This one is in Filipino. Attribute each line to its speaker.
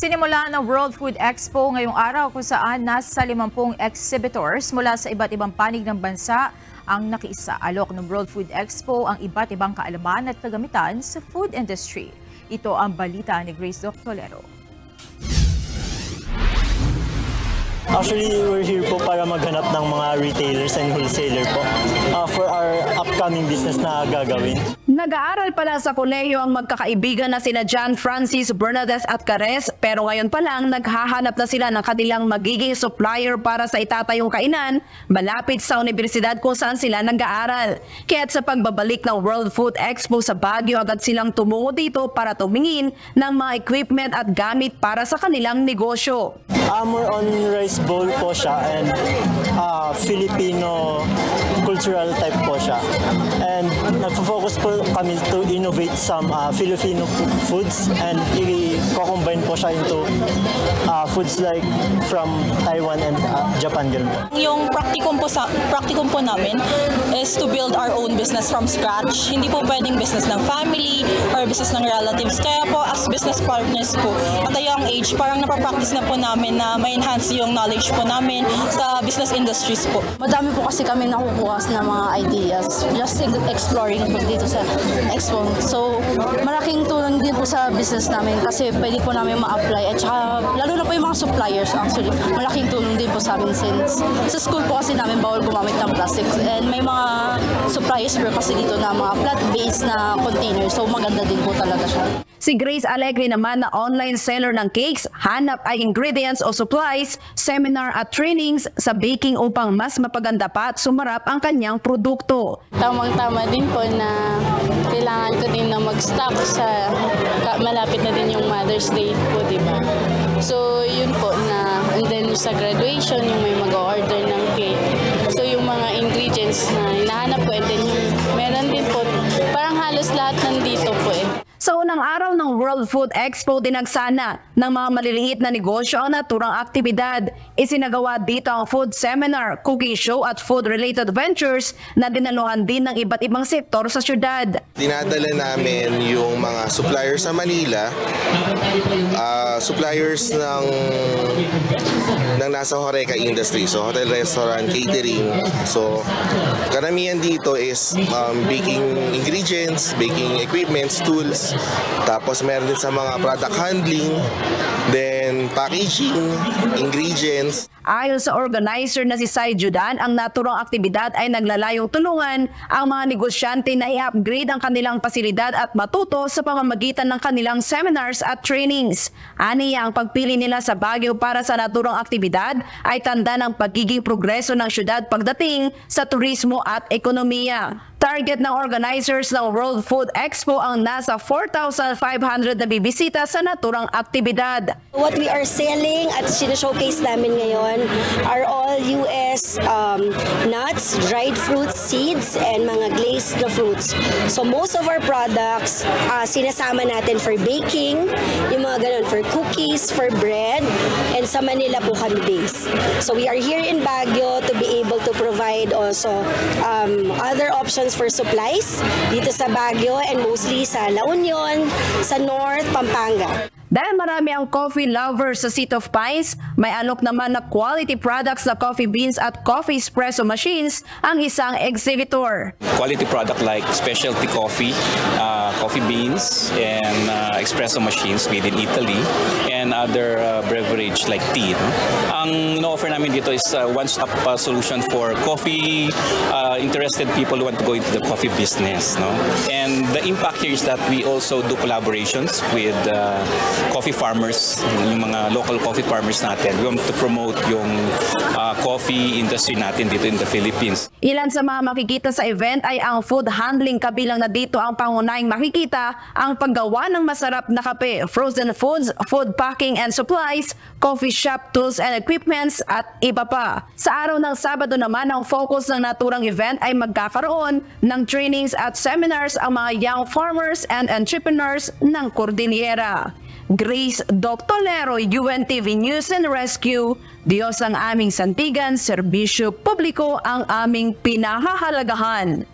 Speaker 1: Sinimula ng World Food Expo ngayong araw kung saan nasa 50 exhibitors mula sa iba't ibang panig ng bansa ang nakiisa. Alok ng World Food Expo ang iba't ibang kaalaman at kagamitan sa food industry. Ito ang balita ni Grace Doctolero.
Speaker 2: Actually, we're here po para maghanap ng mga retailers and wholesaler po for our upcoming business na gagawin.
Speaker 3: Nag-aaral pala sa kolehiyo ang magkakaibigan na sina John Francis, Bernadette at Cares, pero ngayon pa lang naghahanap na sila ng kanilang magiging supplier para sa itatayong kainan malapit sa universidad kung saan sila nag-aaral. Kaya't sa pagbabalik ng World Food Expo sa Baguio, agad silang tumungo dito para tumingin ng mga equipment at gamit para sa kanilang negosyo.
Speaker 2: More on rice bowl po siya and Filipino cultural type po siya. And nagfo-focus po kami to innovate some Filipino foods and i-combine po siya into foods like from Taiwan and Japan.
Speaker 4: Yung practicum po namin is to build our own business from scratch. Hindi po pwedeng business ng family or business ng relatives. Kaya po as business partners po, at a young age, parang napapractice na po namin na ma-enhance yung knowledge po namin sa business industries po.
Speaker 5: Madami po kasi kami nakukuha na mga ideas just exploring po dito sa Expo. So, malaking tulong din po sa business namin kasi pwede po namin ma-apply at saka lalo na po yung mga suppliers actually. Malaking tulong din po sa amin since sa school po kasi namin bawal gumamit ng plastic and may mga suppliers po kasi dito na mga flat-based na container. So, maganda din po talaga siya.
Speaker 3: Si Grace Alegre naman na online seller ng cakes, hanap ay ingredients o supplies, seminar at trainings sa baking upang mas mapaganda pa at sumarap ang kanyang produkto.
Speaker 5: Tamang-tama din po na kailangan ko din na mag-stock sa malapit na din yung Mother's Day po, di ba? So, yun po na, and then sa graduation, yung may mag-order ng cake. So, yung mga ingredients na hinahanap ko, and then yung meron din po, parang halos lahat nandito po eh.
Speaker 3: Sa unang araw ng World Food Expo, dinagsana ng mga maliliit na negosyo ang naturang aktibidad. Isinagawa dito ang food seminar, cooking show at food-related ventures na dinaluhan din ng iba't ibang sektor sa syudad.
Speaker 6: Dinadala namin yung mga suppliers sa Manila, suppliers ng nasa Horeca industry, so hotel, restaurant, catering. So karamihan dito is baking ingredients, baking equipments, tools. Tapos meron din sa mga product handling, then packaging, ingredients.
Speaker 3: Ayon sa organizer na si Sai Judan, ang naturang aktibidad ay naglalayong tulungan ang mga negosyante na i-upgrade ang kanilang pasilidad at matuto sa pamamagitan ng kanilang seminars at trainings. Aniya, ang pagpili nila sa Baguio para sa naturang aktibidad ay tanda ng pagiging progreso ng syudad pagdating sa turismo at ekonomiya. Target ng organizers ng World Food Expo ang nasa 4,500 na bibisita sa naturang aktibidad.
Speaker 7: What we are selling at sinashowcase namin ngayon are all US nuts, dried fruits, seeds, and mga glazed na fruits. So most of our products, sinasama natin for baking, yung mga ganun, for cookies, for bread, and sa Manila po kami based. So we are here in Baguio to be able to provide also other options for supplies dito sa Baguio and mostly sa La Union, sa North, Pampanga.
Speaker 3: Dahil marami ang coffee lovers sa Seat of Pines, may alok naman na quality products na coffee beans at coffee espresso machines ang isang exhibitor.
Speaker 8: Quality product like specialty coffee, coffee beans, and espresso machines made in Italy, and other beverage like tea. No? Ang no-offer namin dito is one-stop solution for coffee interested people who want to go into the coffee business. No? And the impact here is that we also do collaborations with coffee farmers, yung mga local coffee farmers natin. We want to promote yung coffee industry natin dito in the Philippines.
Speaker 3: Ilan sa mga makikita sa event ay ang food handling, kabilang na dito ang pangunahing makikita ang paggawa ng masarap na kape, frozen foods, food packing and supplies, coffee shop tools and equipments at iba pa. Sa araw ng Sabado naman, ang focus ng naturang event ay magkakaroon ng trainings at seminars ang mga young farmers and entrepreneurs ng Cordillera. Grace Doctolero, UNTV News and Rescue. Diyos ang aming santigan, serbisyo publiko ang aming pinahahalagahan.